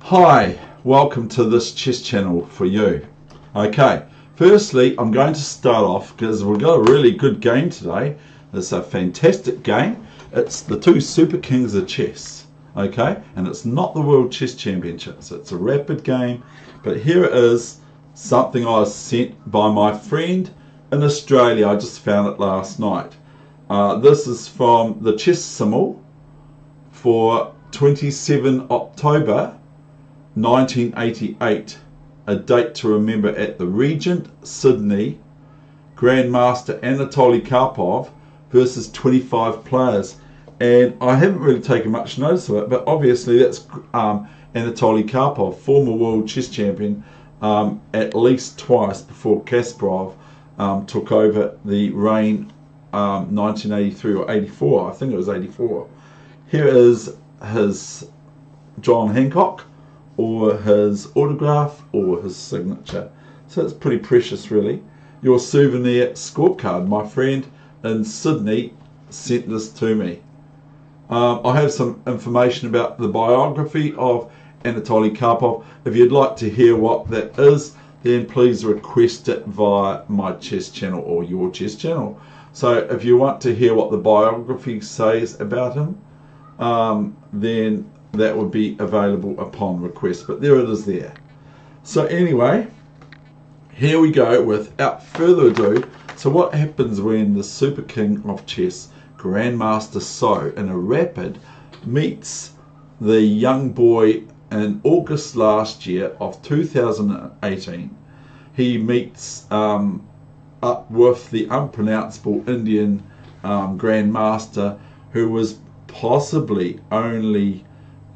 Hi, welcome to this chess channel for you. Okay, firstly I'm going to start off because we've got a really good game today. It's a fantastic game. It's the two Super Kings of chess. Okay, and it's not the World Chess Championships. It's a rapid game, but here it is, something I was sent by my friend in Australia. I just found it last night. This is from the Chess Symbol for 27 October 1988, a date to remember at the Regent, Sydney. Grandmaster Anatoly Karpov versus 25 players. And I haven't really taken much notice of it, but obviously that's Anatoly Karpov, former world chess champion, at least twice before Kasparov took over the reign, 1983 or 84. I think it was 84. Here is his John Hancock, or his autograph, or his signature. So it's pretty precious, really. Your souvenir scorecard. My friend in Sydney sent this to me. I have some information about the biography of Anatoly Karpov. If you'd like to hear what that is, then please request it via my chess channel or your chess channel. So if you want to hear what the biography says about him, then that would be available upon request, but there it is there. So anyway, here we go without further ado. So what happens when the Super King of chess, Grandmaster So, in a rapid, meets the young boy in August last year of 2018. He meets up with the unpronounceable Indian Grandmaster, who was possibly only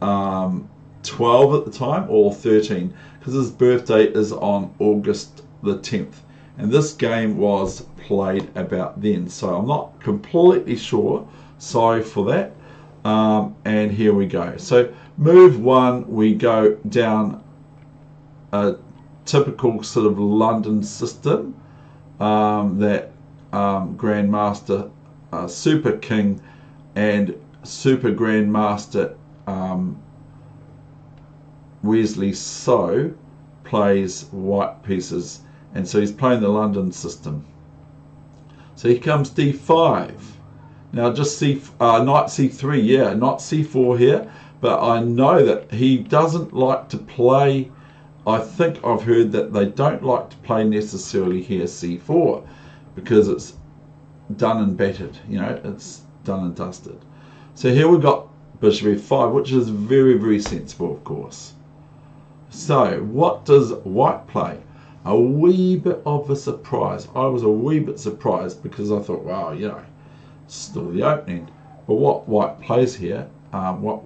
12 at the time, or 13, because his birthday is on August the 10th, and this game was played about then, so I'm not completely sure. Sorry for that. And here we go. So move one, we go down a typical sort of London system that Grandmaster Super King and Super Grandmaster Wesley So plays white pieces, and so he's playing the London system. So here comes d5. Now just knight c3, yeah, not c4 here, but I know that he doesn't like to play. I think I've heard that they don't like to play necessarily here c4 because it's done and battered, you know, it's done and dusted. So here we've got bishop f5, which is very, very sensible, of course. So what does white play? A wee bit of a surprise. I was a wee bit surprised because I thought, wow, you know, still the opening. But what white plays here, what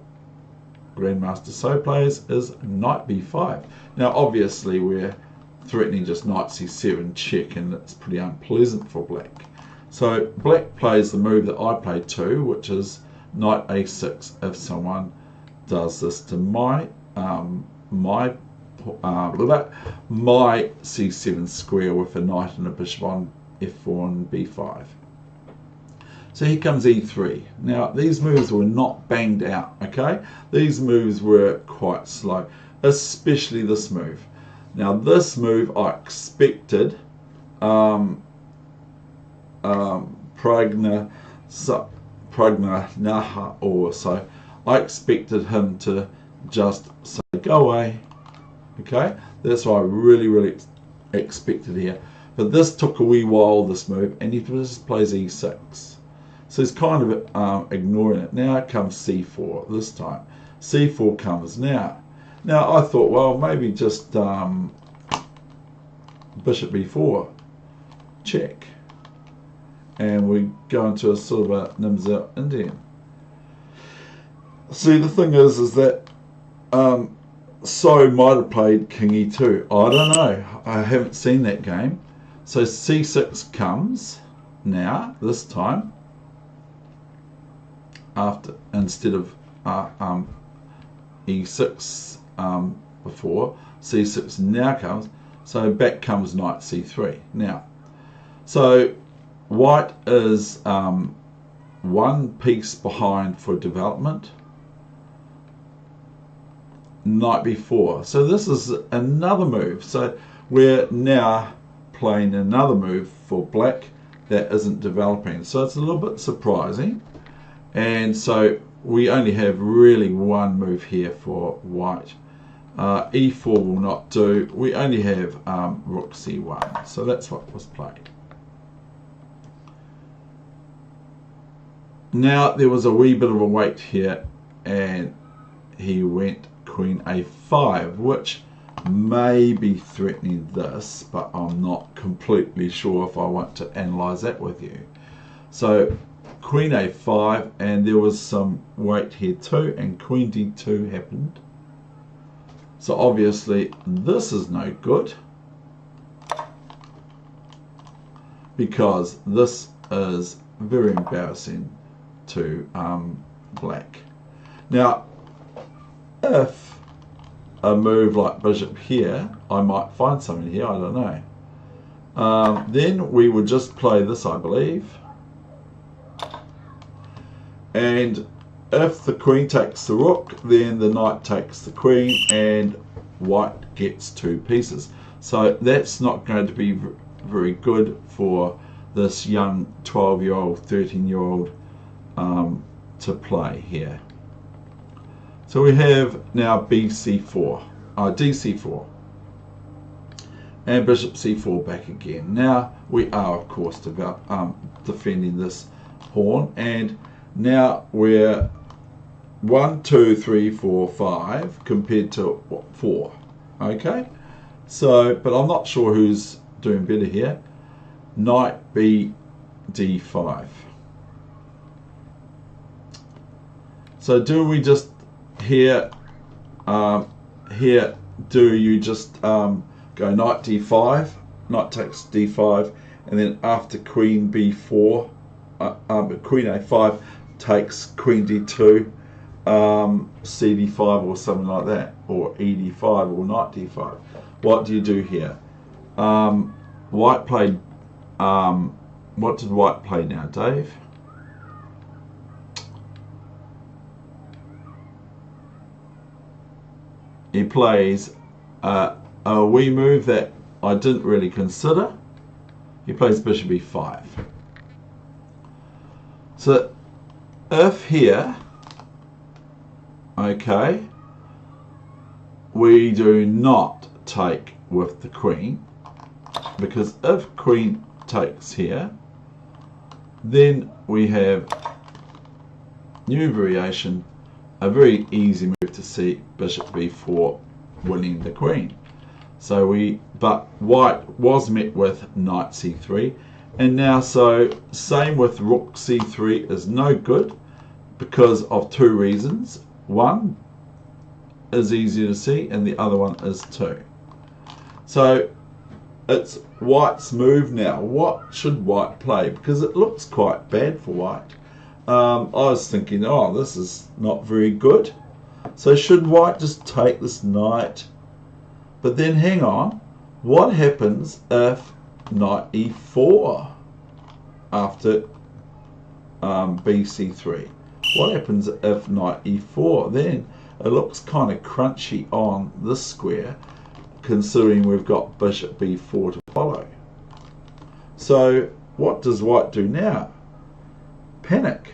Grandmaster So plays, is knight b5. Now obviously we're threatening just knight c7 check, and it's pretty unpleasant for black. So black plays the move that I play too, which is knight a6 if someone does this to my c7 square with a knight and a bishop on f4 and b5. So here comes e3. Now these moves were not banged out, okay? These moves were quite slow, especially this move. Now this move I expected Pragna or so. I expected him to just say go away. Okay, that's what I really expected here. But this took a wee while, this move, and he just plays e6. So he's kind of ignoring it. Now comes c4 this time. c4 comes now. Now I thought, well, maybe just bishop b4 check, and we go into a sort of a Nimza Indian. See, the thing is that So might have played king e2. I don't know. I haven't seen that game. So c6 comes now, this time, after, instead of e6 before. c6 now comes. So back comes knight c3. Now, so white is one piece behind for development. knight b4. So this is another move. So we're now playing another move for black that isn't developing. So it's a little bit surprising. And so we only have really one move here for white. E4 will not do. We only have rook c1. So that's what was played. Now there was a wee bit of a wait here, and he went queen a5, which may be threatening this, but I'm not completely sure if I want to analyze that with you. So queen a5, and there was some wait here too, and queen d2 happened. So obviously this is no good, because this is very embarrassing to black. Now if a move like bishop here, I might find something here, I don't know. Then we would just play this, I believe. And if the queen takes the rook, then the knight takes the queen, and white gets two pieces. So that's not going to be very good for this young 12-year-old, 13-year-old to play here. So we have now bc4, dc4, and bishop c4 back again. Now we are, of course, defending this pawn, and now we're 1, 2, 3, 4, 5 compared to what, 4. Okay, so but I'm not sure who's doing better here. Knight b d5. So do we just here do you just go knight d5, knight takes d5, and then after queen b4, queen a5 takes queen d2, cd5 or something like that, or ed5 or knight d5. What do you do here? White played, what did white play now, Dave? He plays a wee move that I didn't really consider. He plays bishop e5. So if here, okay, we do not take with the queen, because if queen takes here, then we have new variation, a very easy move to see bishop b4 winning the queen. So but white was met with knight c3, and now so same with rook c3 is no good because of two reasons. One is easier to see, and the other one is 2. So it's white's move now. What should white play? Because it looks quite bad for white. I was thinking, oh, this is not very good. So should white just take this knight? But then hang on, what happens if knight e4 after bc3? What happens if knight e4? Then it looks kind of crunchy on this square, considering we've got bishop b4 to follow. So what does white do now? Panic?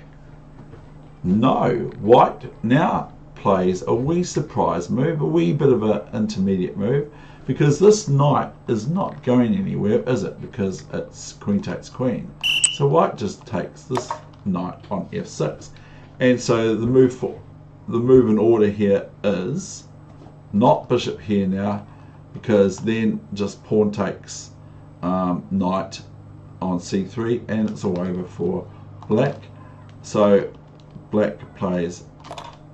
No, white now plays a wee surprise move, a wee bit of an intermediate move, because this knight is not going anywhere, is it? Because it's queen takes queen. So white just takes this knight on f6, and so the move in order here is not bishop here now, because then just pawn takes knight on c3, and it's all over for black. So black plays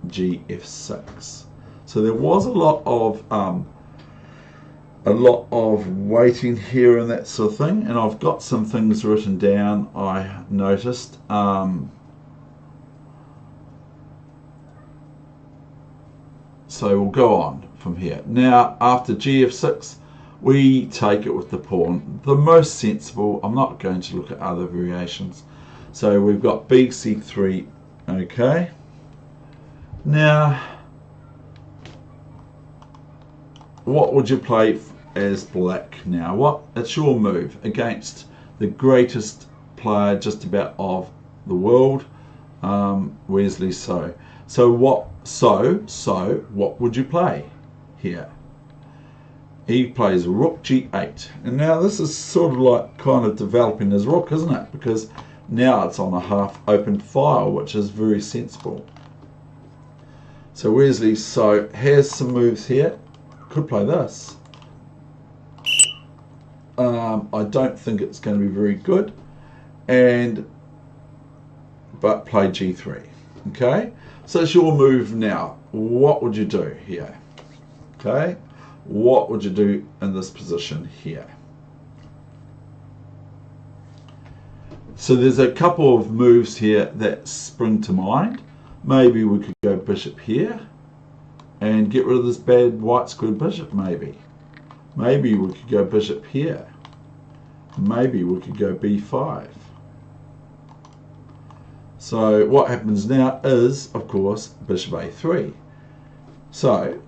gf6. So there was a lot of waiting here and that sort of thing, and I've got some things written down I noticed. So we'll go on from here. Now after gf6 we take it with the pawn, the most sensible. I'm not going to look at other variations. So we've got bc3. Okay, now what would you play as black now? It's your move against the greatest player just about of the world, Wesley. So what would you play here? He plays rook g8, and now this is sort of like kind of developing his rook, isn't it? Because now it's on a half open file, which is very sensible. So Wesley has some moves here. Could play this. I don't think it's going to be very good, but play g3. Okay, so it's your move now. What would you do here? Okay, what would you do in this position here? So there's a couple of moves here that spring to mind. Maybe we could go bishop here and get rid of this bad white squared bishop. Maybe we could go bishop here. Maybe we could go b5. So what happens now is, of course, bishop a3. So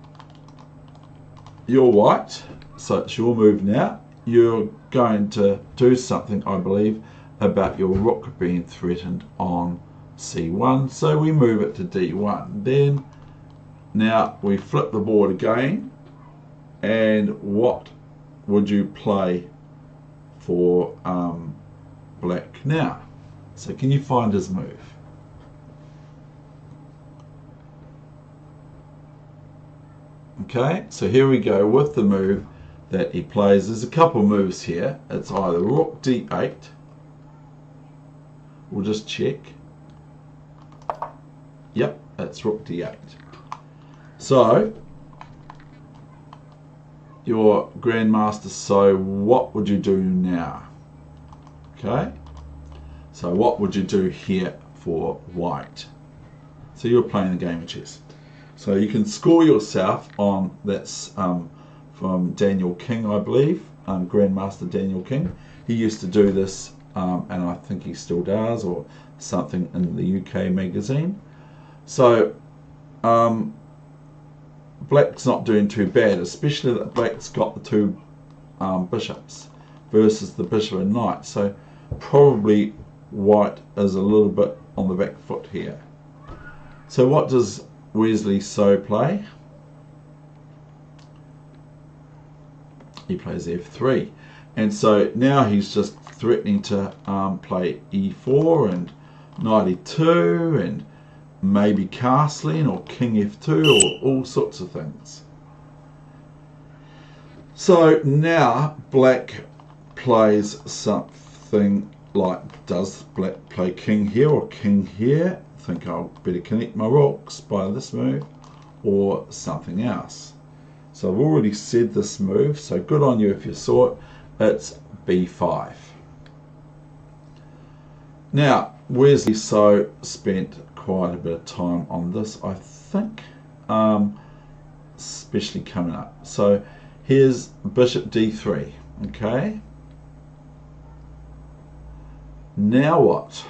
you're white, so it's your move now. You're going to do something, I believe, about your rook being threatened on c1. So we move it to d1. Then now we flip the board again, and what would you play for black now? So can you find his move? Okay, so here we go with the move that he plays. There's a couple moves here. It's either rook d8. We'll just check. Yep, that's rook d8. So your grandmaster, so what would you do now? Okay, so what would you do here for white? So you're playing the game of chess. So you can score yourself on, that's from Daniel King, I believe, Grandmaster Daniel King. He used to do this, and I think he still does, or something in the UK magazine. So black's not doing too bad, especially that black's got the two bishops versus the bishop and knight. So probably white is a little bit on the back foot here. So what does Wesley play? He plays f3, and so now he's just threatening to play e4 and knight e2 and maybe castling or king f2 or all sorts of things. So now black plays something like, does black play king here or king here? I think I'll better connect my rooks by this move or something else. So I've already said this move, so good on you if you saw it. It's b5. Now Wesley spent quite a bit of time on this, I think, especially coming up. So here's bishop d3. Okay, now what?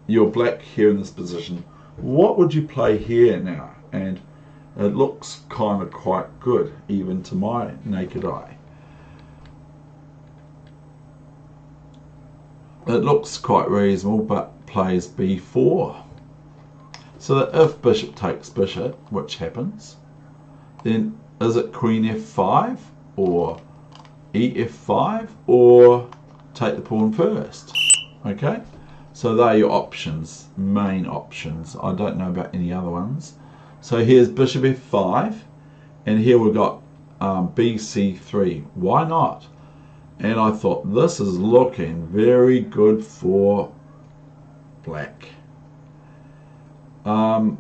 You're black here in this position. What would you play here now? And it looks kind of quite good, even to my naked eye. It looks quite reasonable, but plays b4. So that if bishop takes bishop, which happens, then is it queen f5 or ef5 or take the pawn first? Okay, so they're your options, main options. I don't know about any other ones. So here's bishop f5, and here we've got bc3. Why not? And I thought this is looking very good for black. Now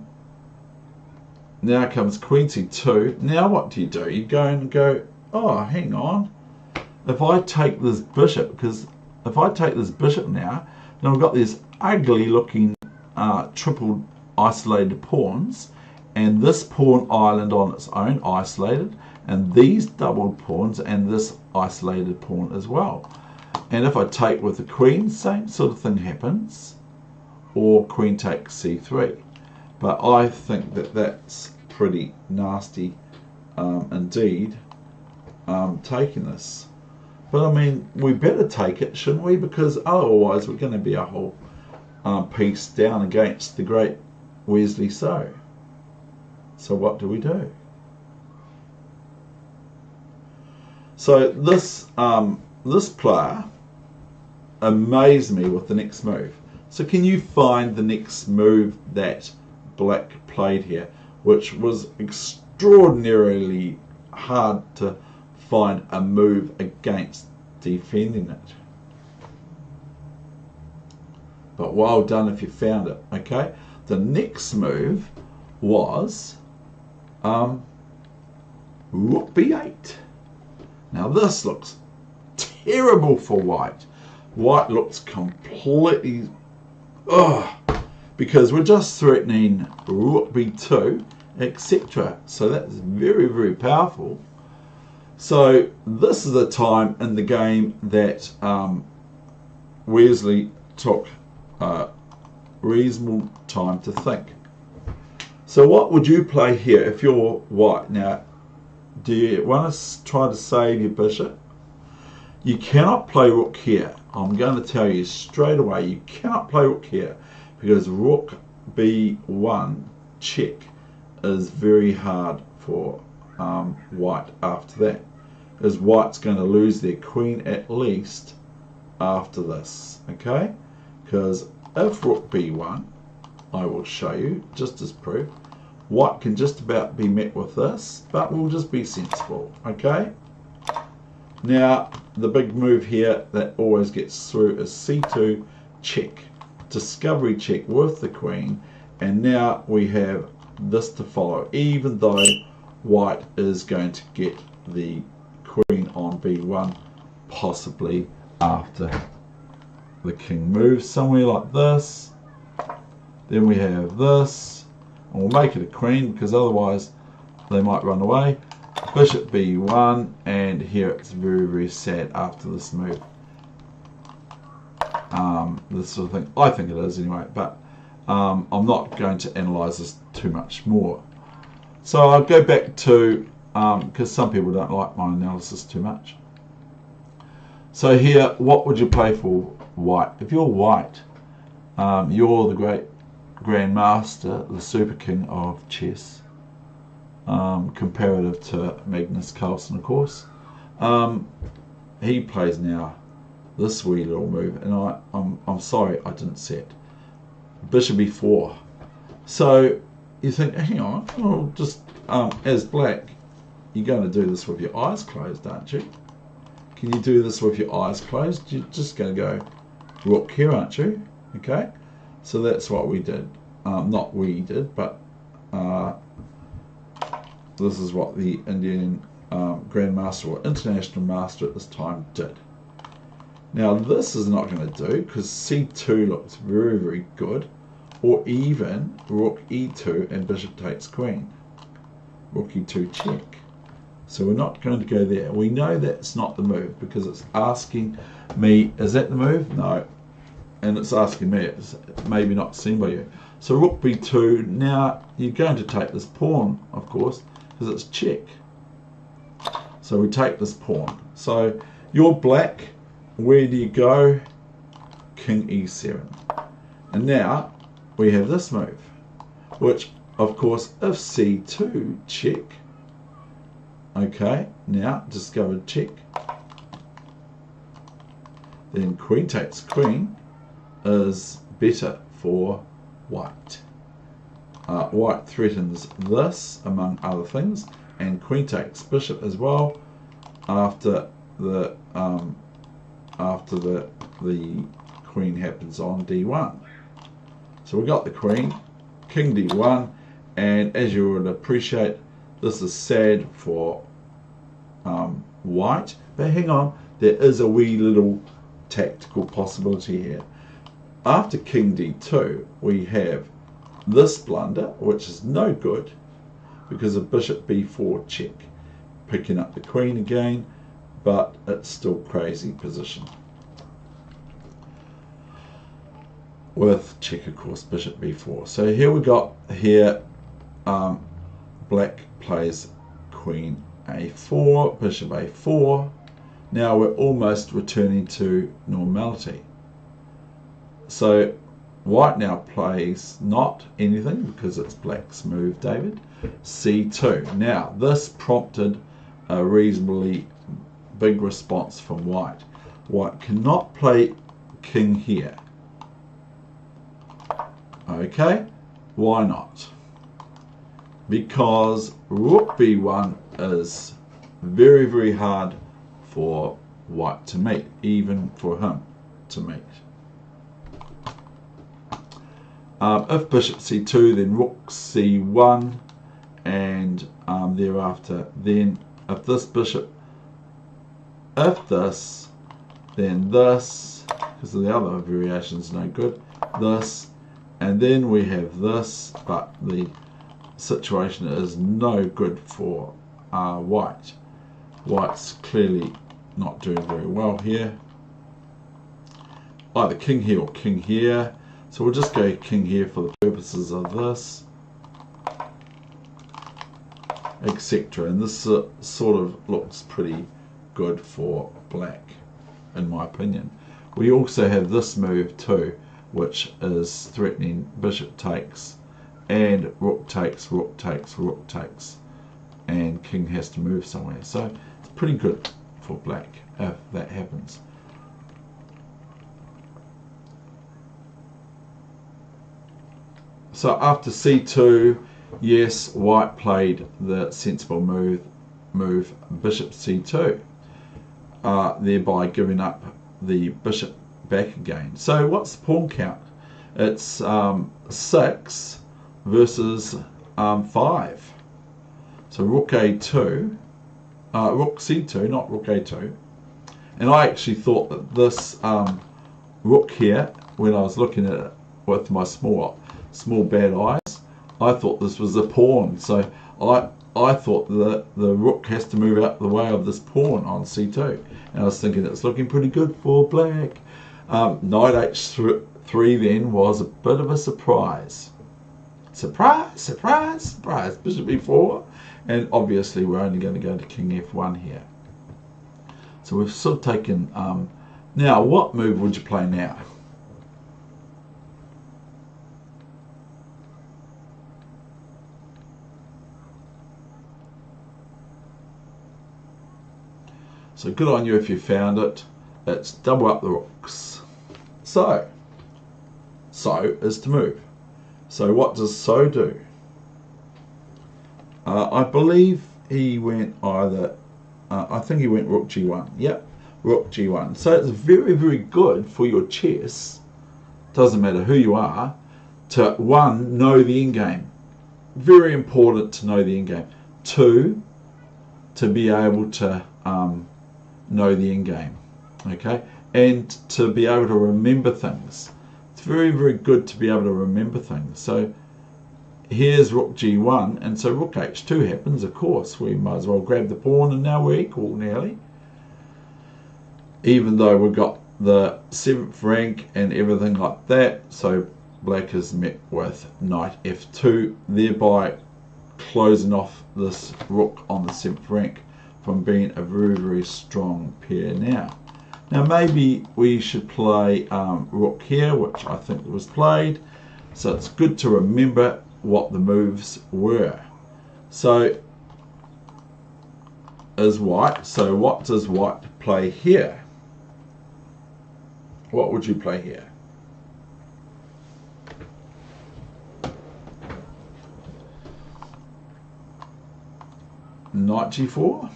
comes queen c2. Now what do? You go and go, oh, hang on. If I take this bishop, because if I take this bishop now, then I've got these ugly looking triple isolated pawns, and this pawn island on its own isolated, and these doubled pawns and this isolated pawn as well. And if I take with the queen, same sort of thing happens, or queen takes c3. But I think that that's pretty nasty indeed taking this. But I mean, we better take it, shouldn't we? Because otherwise we're going to be a whole piece down against the great Wesley. So what do we do? So this this player amazed me with the next move. So can you find the next move that black played here, which was extraordinarily hard to find a move against defending it? But well done if you found it. Okay, the next move was rook b8. Now this looks terrible for white. White looks completely because we're just threatening rook b2, etc. So that's very, very powerful. So this is a time in the game that Wesley took reasonable time to think. So what would you play here if you're white? Now, do you want to try to save your bishop? You cannot play rook here. I'm going to tell you straight away, you cannot play rook here because rook b1 check is very hard for white after that, because white's going to lose their queen at least after this. Okay, because if rook b1, I will show you just as proof, white can just about be met with this, but we'll just be sensible. Okay, now the big move here that always gets through is c2 check, discovery check with the queen, and now we have this to follow, even though white is going to get the queen on b1 possibly after the king moves somewhere like this. Then we have this, and we'll make it a queen because otherwise they might run away. Bishop b1, and here it's very, very sad after this move. This sort of thing, I think it is anyway, but I'm not going to analyse this too much more. So I'll go back to, because some people don't like my analysis too much. So here, what would you play for white? If you're white, you're the great grandmaster, the super king of chess, comparative to Magnus Carlsen, of course. He plays now this wee little move, and I'm sorry I didn't see it. Bishop e4. So you think, hang on, well, just as black, you're going to do this with your eyes closed, aren't you? Can you do this with your eyes closed? You're just going to go rook here, aren't you? Okay, so that's what we did. Not we did, but this is what the Indian Grandmaster or International Master at this time did. Now this is not going to do because c2 looks very, very good, or even rook e2 and bishop takes queen. Rook e2 check. So we're not going to go there. We know that's not the move because it's asking me, is that the move? No. And it's asking me, it's maybe not seen by you. So rook b2, now you're going to take this pawn, of course, because it's check. So we take this pawn. So you're black, where do you go? King e7. And now we have this move, which of course if c2 check, okay, now discovered check, then queen takes queen is better for white. White threatens this among other things, and queen takes bishop as well after the queen happens on d1. So we got the queen, king d1, and as you would appreciate, this is sad for white. But hang on, there is a wee little tactical possibility here. After king d2, we have this blunder, which is no good because of bishop b4 check, picking up the queen again, but it's still crazy position. With check, of course, bishop b4. So here we got here, black plays queen a4, bishop a4. Now we're almost returning to normality. So white now plays not anything because it's black's move, David. c2. Now this prompted a reasonably big response from white. White cannot play king here. Okay, why not? Because rook b1 is very, very hard for white to meet, even for him to meet. If bishop c2, then rook c1, and thereafter, then if this bishop, if this, then this, because the other variation is no good, this, and then we have this, but the situation is no good for white. White's clearly not doing very well here. Either king here or king here. So we'll just go king here for the purposes of this, etc. And this sort of looks pretty good for black, in my opinion. We also have this move too, which is threatening bishop takes, and rook takes, rook takes, rook takes, and king has to move somewhere. So it's pretty good for black if that happens. So after c2, yes, white played the sensible move bishop c2, thereby giving up the bishop back again. So what's the pawn count? It's 6 versus 5. So rook a2, rook c2, not rook a2. And I actually thought that this rook here, when I was looking at it with my small bad eyes, I thought this was a pawn. So I thought that the rook has to move out the way of this pawn on c2. And I was thinking it's looking pretty good for black. Knight h3 then was a bit of a surprise. Surprise, surprise, surprise. Bishop e4. And obviously we're only going to go to king f1 here. So we've sort of taken... now, what move would you play now? So good on you if you found it. Let's double up the rooks. So is to move. So what does so do? I believe he went either, I think he went rook g1. Yep, rook g1. So it's very, very good for your chess, doesn't matter who you are, to 1, know the endgame. Very important to know the endgame. 2, to be able to know the endgame, okay, and to be able to remember things. It's very, very good to be able to remember things. So here's rook g1, and so rook h2 happens. Of course, we might as well grab the pawn, and now we're equal nearly, even though we've got the 7th rank and everything like that. So black is met with knight f2, thereby closing off this rook on the 7th rank from being a very, very strong pair now. Now maybe we should play rook here, which I think was played. So it's good to remember what the moves were. So is white. So what does white play here? What would you play here? Knight g4?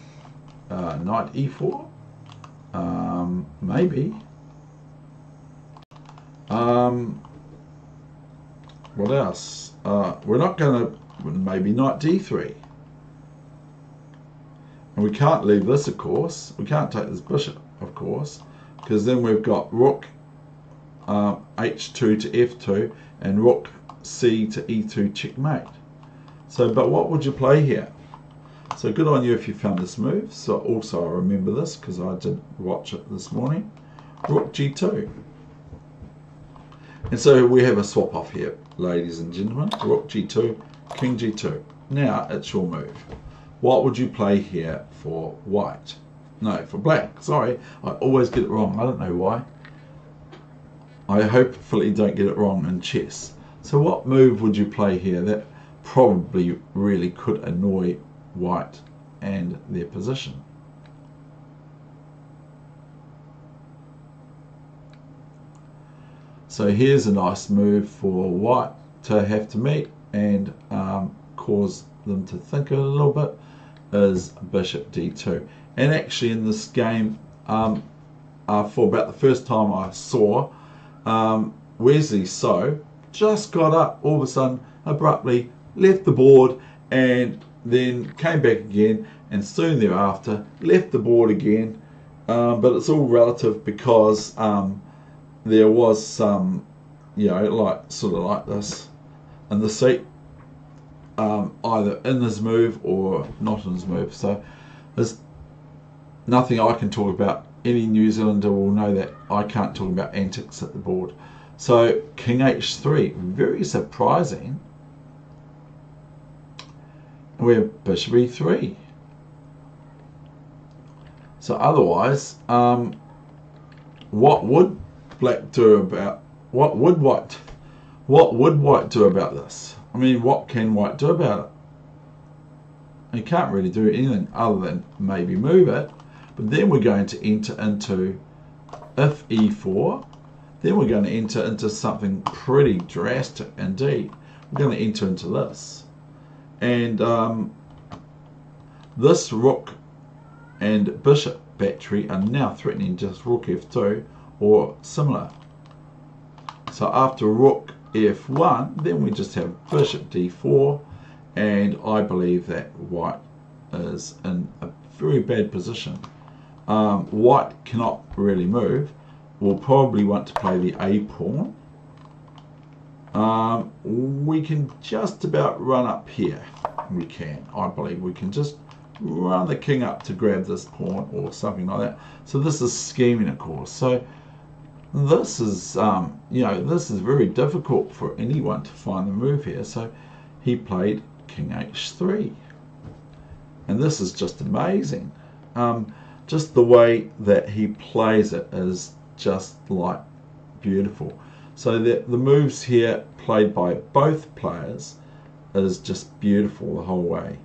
Knight e4? Maybe. What else? We're not going to, maybe knight d3. And we can't leave this, of course. We can't take this bishop, of course, because then we've got rook h2 to f2 and rook c to e2 checkmate. So, but what would you play here? So good on you if you found this move. So also I remember this because I did watch it this morning. Rook g2. And so we have a swap off here, ladies and gentlemen. Rook g2, king g2. Now it's your move. What would you play here for white? No, for black. Sorry, I always get it wrong. I don't know why. I hopefully don't get it wrong in chess. So what move would you play here that probably really could annoy white and their position? So here's a nice move for white to have to meet and cause them to think a little bit, is bishop d2. And actually in this game, for about the first time I saw, Wesley just got up all of a sudden, abruptly left the board, and then came back again, and soon thereafter left the board again. But it's all relative, because there was some, like sort of like this in the seat, either in his move or not in his move. So there's nothing I can talk about. Any New Zealander will know that I can't talk about antics at the board. So king h3, very surprising. We have bishop e3. So otherwise, what would black do about, what would white do about this? I mean, what can white do about it? You can't really do anything other than maybe move it. But then we're going to enter into, if e4, then we're going to enter into something pretty drastic indeed. We're going to enter into this. And this rook and bishop battery are now threatening just rook f2 or similar. So after rook f1, then we just have bishop d4, and I believe that white is in a very bad position. White cannot really move. We'll probably want to play the a pawn. We can just about run up here. We can, I believe we can just run the king up to grab this pawn or something like that. So this is scheming, of course. So this is, this is very difficult for anyone to find the move here. So he played king h3, and this is just amazing. Just the way that he plays it is just like beautiful. So the moves here played by both players is just beautiful the whole way.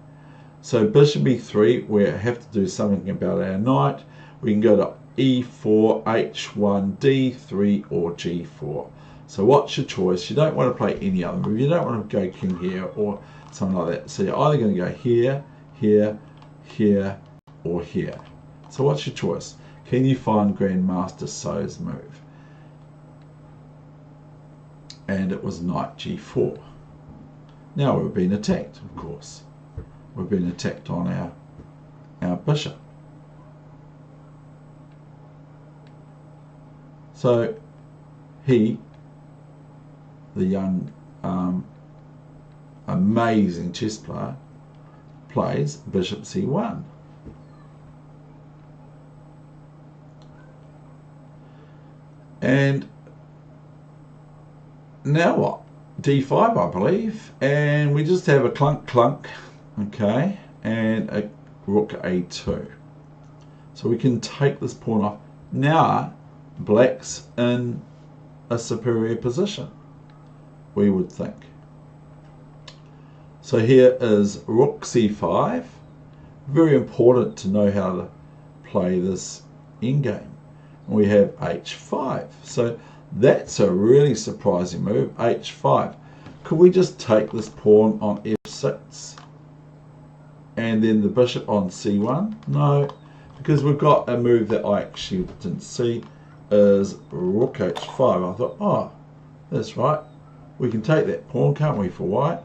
So bishop e3, we have to do something about our knight. We can go to e4, h1, d3 or g4. So what's your choice? You don't want to play any other move. You don't want to go king here or something like that. So you're either going to go here, here, here or here. So what's your choice? Can you find Grandmaster So's move? And it was knight g4. Now we've been attacked, of course. We've been attacked on our bishop. So he, the young, amazing chess player, plays bishop c1. And now what? d5, I believe, and we just have a clunk clunk, okay, and a rook a2. So we can take this pawn off. Now black's in a superior position, we would think. So here is rook c5. Very important to know how to play this endgame. We have h5. So that's a really surprising move, h5. Could we just take this pawn on f6 and then the bishop on c1? No, because we've got a move that I actually didn't see, is rook h5. I thought, oh, that's right, we can take that pawn, can't we, for white?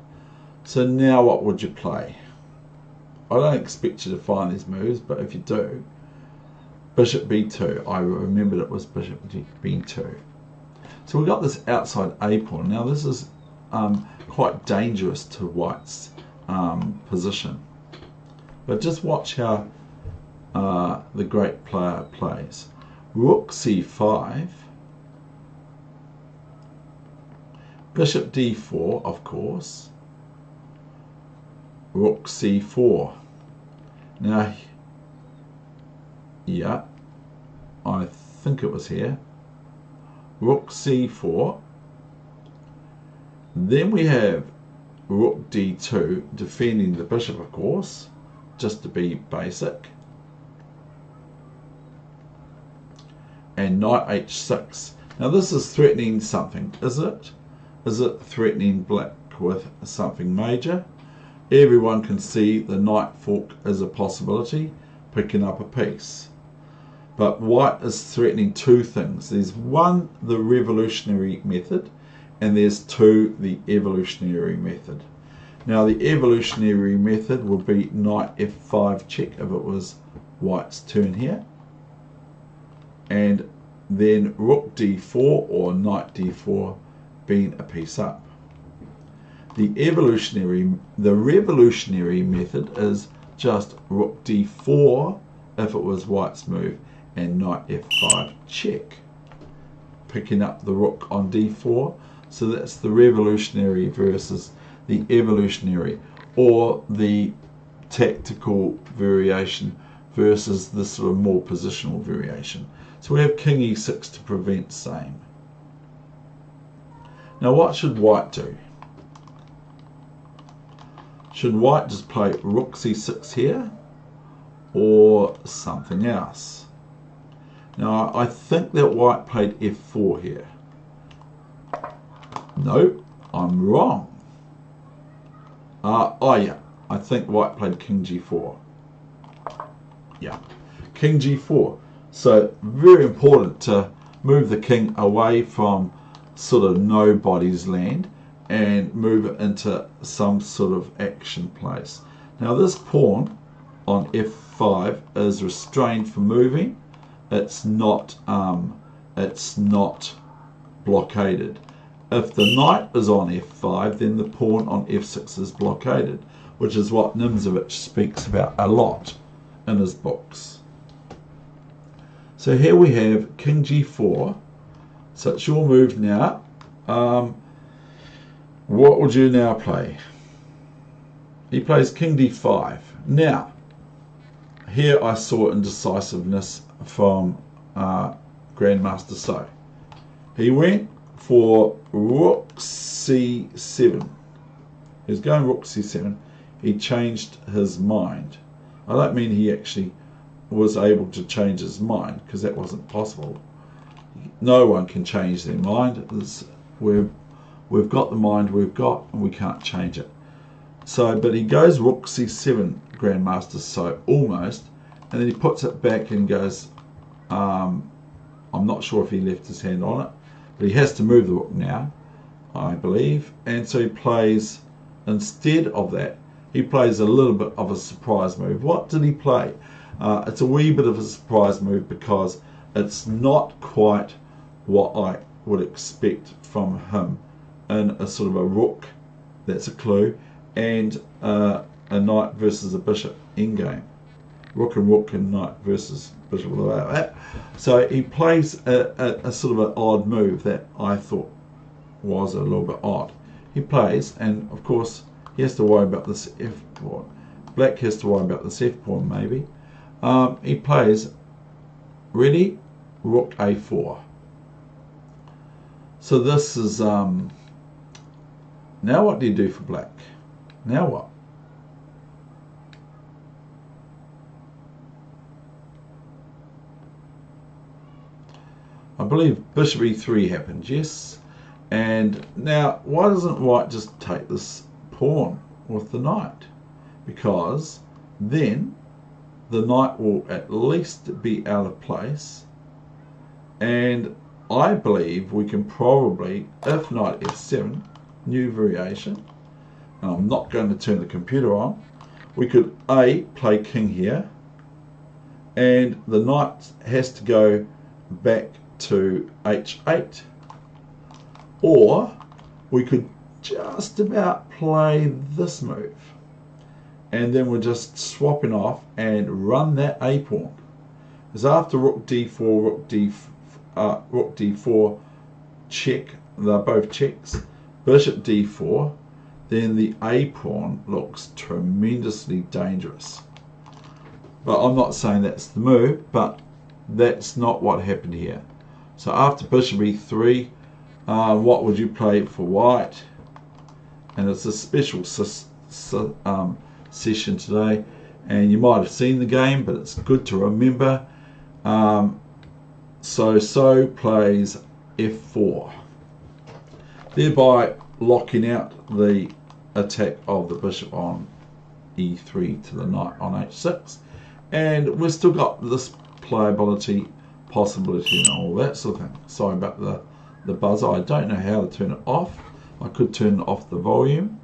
So now what would you play? I don't expect you to find these moves, but if you do, bishop b2. I remembered it was bishop b2. So we've got this outside a pawn. Now this is quite dangerous to white's position. But just watch how the great player plays. Rook c5, bishop d4, of course, rook c4. Now, yeah, I think it was here. Rook c4. Then we have rook d2, defending the bishop, of course, just to be basic. And knight h6. Now this is threatening something, is it? Is it threatening black with something major? Everyone can see the knight fork is a possibility, picking up a piece. But white is threatening two things. There's one, the revolutionary method, and there's two, the evolutionary method. Now the evolutionary method would be knight f5 check if it was white's turn here. And then rook d4 or knight d4 being a piece up. The revolutionary method is just rook d4 if it was white's move, and knight f5 check, picking up the rook on d4. So that's the revolutionary versus the evolutionary, or the tactical variation versus the sort of more positional variation. So we have king e6 to prevent same. Now what should white do? Should white just play rook c6 here, or something else? Now I think that white played f4 here. No, I'm wrong. Oh yeah, I think white played king g4. Yeah, king g4. So very important to move the king away from sort of nobody's land and move it into some sort of action place. Now this pawn on f5 is restrained from moving. It's not blockaded. If the knight is on f5, then the pawn on f6 is blockaded, which is what Nimzowitsch speaks about a lot in his books. So here we have king g4. So it's your move now. What would you now play? He plays king d5. Now, here I saw indecisiveness from Grandmaster So. He went for rook c7. He was going rook c7. He changed his mind. I don't mean he actually was able to change his mind, because that wasn't possible. No one can change their mind. We've got the mind we've got, and we can't change it. So, but he goes rook c7, Grandmaster So, almost, and then he puts it back and goes, I'm not sure if he left his hand on it, but he has to move the rook now, I believe. And so he plays, instead of that, he plays a little bit of a surprise move. What did he play? It's a wee bit of a surprise move, because it's not quite what I would expect from him in a sort of a rook, that's a clue, and a knight versus a bishop endgame. Rook and knight versus bishop. So he plays a sort of an odd move that I thought was a little bit odd. He plays, and of course he has to worry about this f pawn. Black has to worry about this f pawn maybe. He plays, ready, rook a4. So this is, now what do you do for black? Now what? I believe bishop e3 happened, yes. And now, why doesn't white just take this pawn with the knight? Because then the knight will at least be out of place, and I believe we can probably, if knight f7, new variation, and I'm not going to turn the computer on, we could A, play king here, and the knight has to go back to h8, or we could just about play this move, and then we're just swapping off and run that a pawn. Because after rook d4, rook d4 check, they're both checks, bishop d4, then the a pawn looks tremendously dangerous. But I'm not saying that's the move, but that's not what happened here. So after bishop e3, what would you play for white? And it's a special session today, and you might have seen the game, but it's good to remember. So plays f4, thereby locking out the attack of the bishop on e3 to the knight on h6, and we've still got this playability possibility and all that sort of thing. Sorry about the buzzer. I don't know how to turn it off. I could turn off the volume.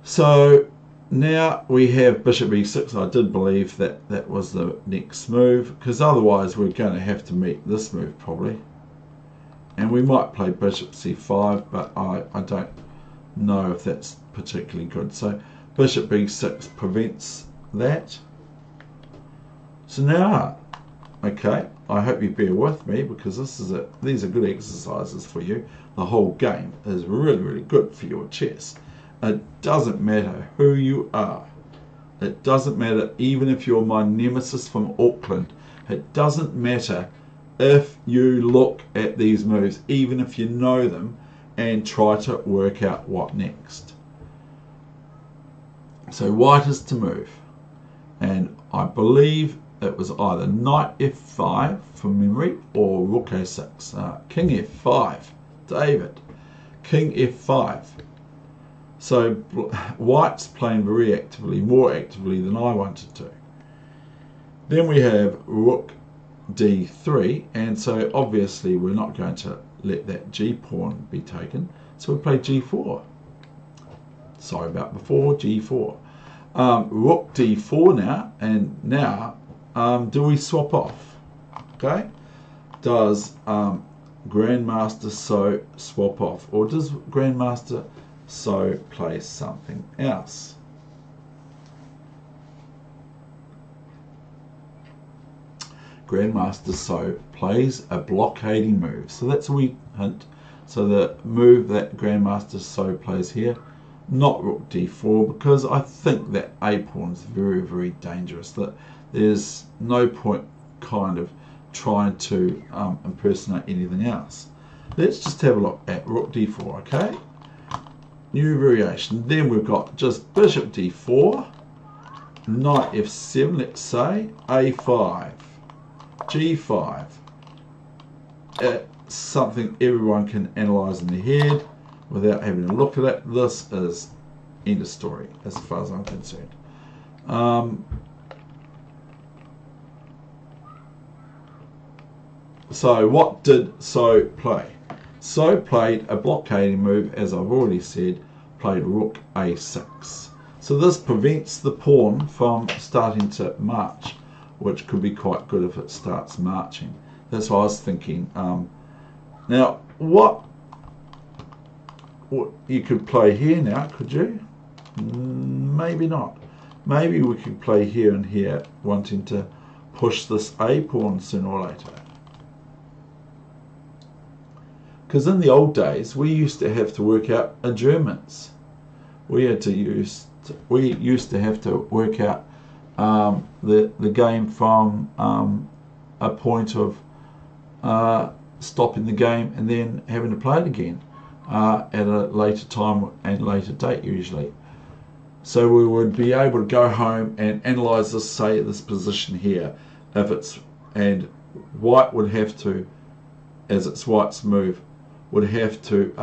So now we have bishop e6. I did believe that that was the next move, because otherwise we're going to have to meet this move probably, and we might play bishop c5, but I don't know if that's particularly good. So bishop b6 prevents that. So now, okay, I hope you bear with me, because these are good exercises for you. The whole game is really, really good for your chess. It doesn't matter who you are. It doesn't matter even if you're my nemesis from Auckland. It doesn't matter if you look at these moves, even if you know them, and try to work out what next. So white is to move, and I believe it was either knight f5 from memory or rook a6. King f5, David. King f5. So white's playing very actively, more actively than I wanted to. Then we have rook d3, and so obviously we're not going to let that g pawn be taken, so we play g4. Sorry about before, g4. Rook d4 now, and now do we swap off? Okay, does Grandmaster So swap off, or does Grandmaster So play something else? Grandmaster So plays a blockading move, so that's a wee hint. So the move that Grandmaster So plays here, not rook d4, because I think that a pawn is very, very dangerous. That there's no point kind of trying to impersonate anything else. Let's just have a look at rook d4, okay? New variation. Then we've got just bishop d4, knight f7, let's say, a5, g5. It's something everyone can analyze in their head without having to look at it. This is end of story as far as I'm concerned. So what did So play? So played a blockading move, as I've already said, played rook a6. So this prevents the pawn from starting to march, which could be quite good if it starts marching. That's what I was thinking. Now, what you could play here now, could you? Maybe not. Maybe we could play here and here, wanting to push this a pawn sooner or later. Because in the old days, we used to have to work out adjournments. We used to have to work out the game from a point of stopping the game and then having to play it again at a later time and later date usually. So we would be able to go home and analyze this, say this position here, if it's, and white would have to, as it's white's move, would have to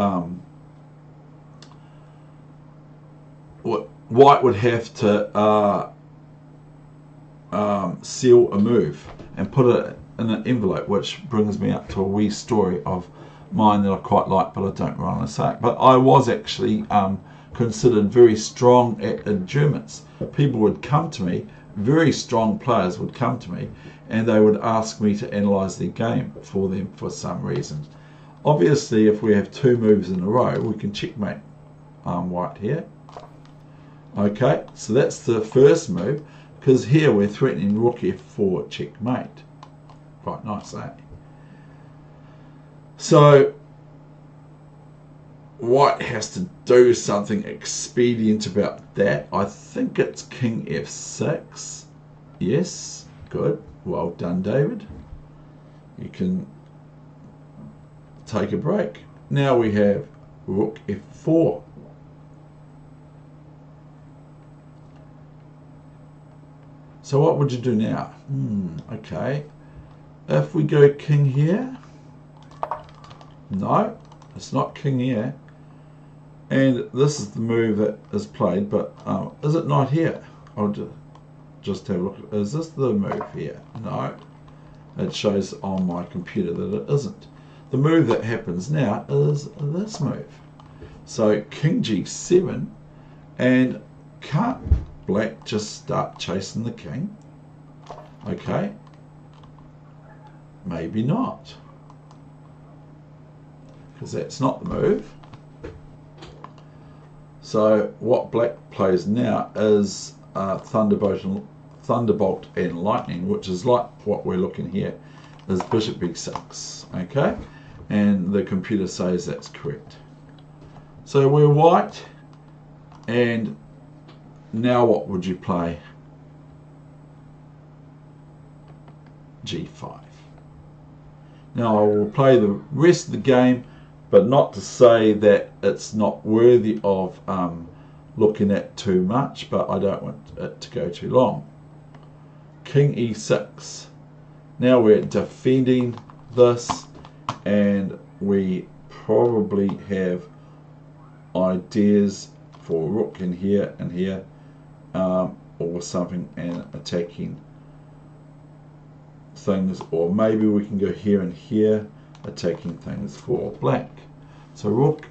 white would have to seal a move and put it in an envelope, which brings me up to a wee story of mine that I quite like, but I don't want to say it. But I was actually considered very strong at adjournments. People would come to me, very strong players would come to me, and they would ask me to analyse their game for them for some reason. Obviously, if we have two moves in a row, we can checkmate white here. Okay, so that's the first move, because here we're threatening rook f4 checkmate. Quite nice, eh? So white has to do something expedient about that. I think it's king f6. Yes, good. Well done, David. You can take a break. Now we have rook f4. So what would you do now? Okay. If we go king here. No, it's not king here. And this is the move that is played, but is it not here? I'll just have a look. Is this the move here? No. It shows on my computer that it isn't. The move that happens now is this move. So king g7, and can't black just start chasing the king? Okay. Maybe not. Because that's not the move. So what black plays now is Thunderbolt and Lightning, which is like what we're looking here, is bishop b6. Okay, and the computer says that's correct. So we're white, and now what would you play? g5. Now I will play the rest of the game, but not to say that it's not worthy of looking at too much, but I don't want it to go too long. King e6. Now we're defending this, and we probably have ideas for rook in here and here, or something, and attacking things, or maybe we can go here and here, attacking things for black. So rook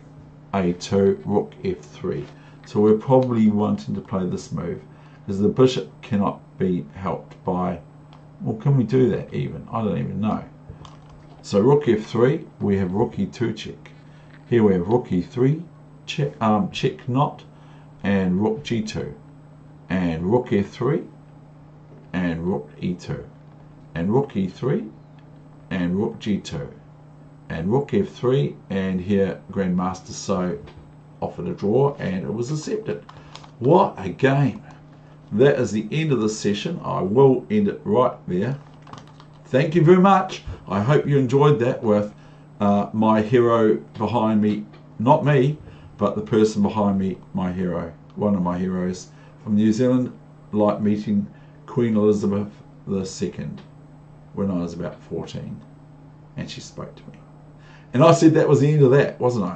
a2, rook f3. So we're probably wanting to play this move, because the bishop cannot be helped by, well, can we do that even? I don't even know. So rook f3, we have rook e2 check. Here we have rook e3 check, check not, and rook g2, and rook f3, and rook e2, and rook e3, and rook g2, and rook f3, and here Grandmaster So offered a draw, and it was accepted. What a game. That is the end of the session. I will end it right there. Thank you very much. I hope you enjoyed that with my hero behind me, not me, but the person behind me, my hero, one of my heroes from New Zealand, like meeting Queen Elizabeth II when I was about 14, and she spoke to me. And I said that was the end of that, wasn't I?